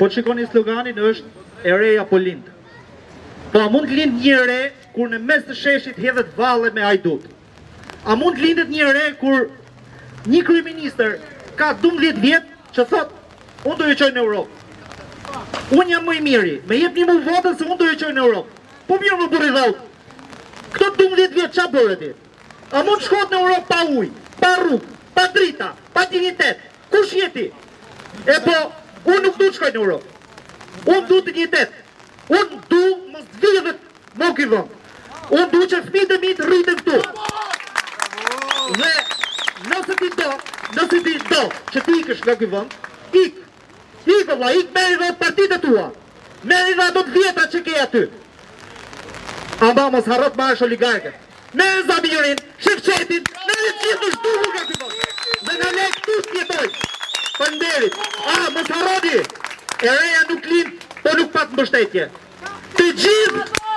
Po të shikoni sloganin është e reja po lind. Po a mund të lind një re kur në mes të sheshit hedhet valle me hajdut? A mund të lindet një re kur një kryeministër ka 12 vjet që thot unë do ju çoj në Europë. Unë jam më i miri, me jep një mu votën se unë do ju çoj në Europë. Po mirë më burri dhaut. Këto 12 vjet ç'a bëre ti? A mund shkohet në Europë pa ujë, pa rrugë, pa drita, pa dignitet? Kush je ti? E po, unë nuk du të shkoj në Europë. Unë du dignitet. Unë du mos dhidhet më kivon. Unë du që fëmijët e mi të rriten këtu. Dhe nëse ti do që ti ikësh nga ky vend, ik valla, ik merri dhe partitë tua. Merri dhe ato të vjetra që ke aty. Amba mos harrot marrësh oligarkët. Merri Zamirin, Shefqetin, merri gjithë në shtullur nga ky vend. Dhe në le këtu t'jetoj. Faleminderit. Mos harroni. E reja nuk lind, po nuk pat mbështetje. Të gjithë